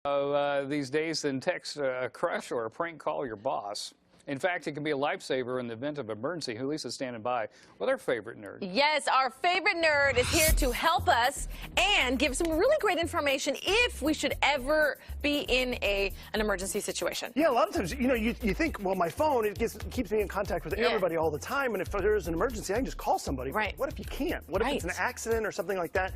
These days than text a crush or a prank call your boss. In fact, it can be a lifesaver in the event of emergency. Lisa's standing by with our favorite nerd. Yes, our favorite nerd is here to help us and give some really great information if we should ever be in an emergency situation. Yeah, a lot of times, you think, well, my phone, it keeps me in contact with everybody all the time, and if there's an emergency, I can just call somebody. Right. What if you can't? What if it's an accident or something like that,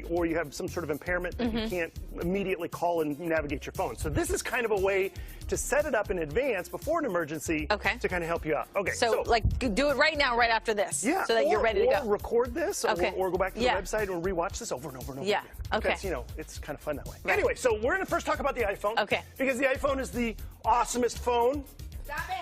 or you have some sort of impairment that you can't immediately call and navigate your phone? So this is kind of a way to set it up in advance before an emergency to kind of help you out. Okay. So like, do it right now, right after this. Yeah. So that you're ready to go. Or record this, or go back to the website and rewatch this over and over and over again. Okay. Because, it's kind of fun that way. Right. Anyway, so we're going to first talk about the iPhone. Okay. Because the iPhone is the awesomest phone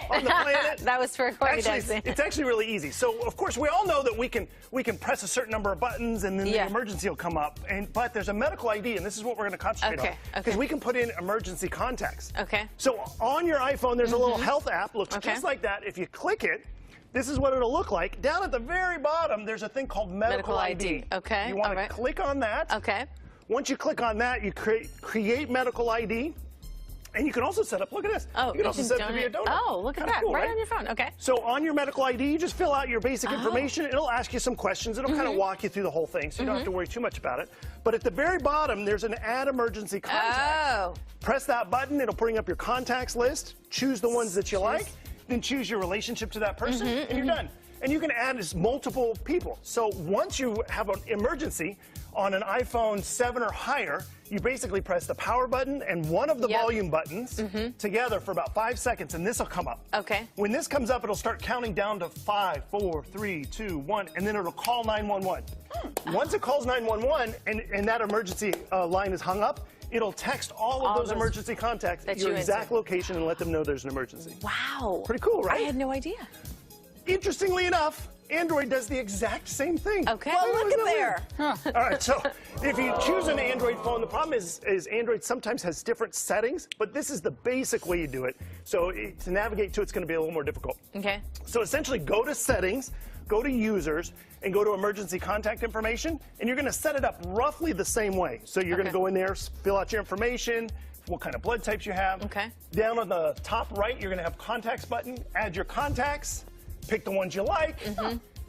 on the planet. That was for Corey. It's actually really easy. So, of course, we all know that we can press a certain number of buttons and then the emergency will come up. But there's a medical ID, and this is what we're going to concentrate on. Because we can put in emergency contacts. Okay. So on your iPhone, there's a little health app. Looks just like that. If you click it, this is what it'll look like. Down at the very bottom, there's a thing called medical ID. Okay. You want to click on that. Okay. Once you click on that, you create medical ID. And you can also set up, look at this. Oh, you can also set up to be a donor. Oh, look at that. Cool, right on your phone. Okay. So on your medical ID, you just fill out your basic information. It'll ask you some questions. It'll kind of walk you through the whole thing, so you don't have to worry too much about it. But at the very bottom, there's an Add Emergency Contacts. Press that button. It'll bring up your contacts list. Choose the ones that you like. Then choose your relationship to that person, and you're done. And you can add as multiple people. So once you have an emergency on an iPhone 7 or higher, you basically press the power button and one of the volume buttons together for about 5 seconds, and this will come up. Okay. When this comes up, it'll start counting down to 5, 4, 3, 2, 1, and then it'll call 911. Once it calls 911 and that emergency line is hung up, it'll text all of those emergency contacts at your exact location and let them know there's an emergency. Wow. Pretty cool, right? I had no idea. Interestingly enough, Android does the exact same thing. Okay. Well, look at there. All right, so if you choose an Android phone, the problem is Android sometimes has different settings, but this is the basic way you do it. So to navigate to it's going to be a little more difficult. Okay. So essentially go to Settings, go to Users, and go to Emergency Contact Information, and you're going to set it up roughly the same way. So you're going to go in there, fill out your information, what kind of blood types you have. Okay. Down on the top right, you're going to have Contacts button, add your contacts, pick the ones you like,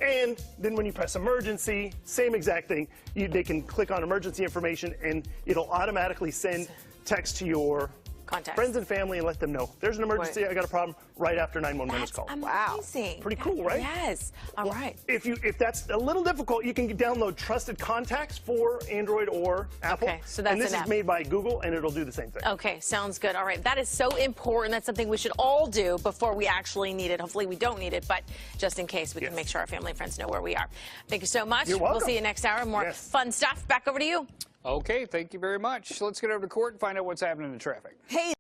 and then when you press emergency, same exact thing. They can click on emergency information, and it'll automatically send text to your friends and family and let them know there's an emergency. I got a problem right after 911 is called. Amazing. Pretty cool, right? Yes. All right. If that's a little difficult, you can download Trusted Contacts for Android or Apple. Okay, so that's and this an is app. made by Google, and it'll do the same thing. Okay, sounds good. All right, that is so important. That's something we should all do before we actually need it. Hopefully we don't need it, but just in case, we can make sure our family and friends know where we are. Thank you so much. You're welcome. We'll see you next hour. More fun stuff. Back over to you. Okay, thank you very much. Let's get over to court and find out what's happening in traffic. Hey.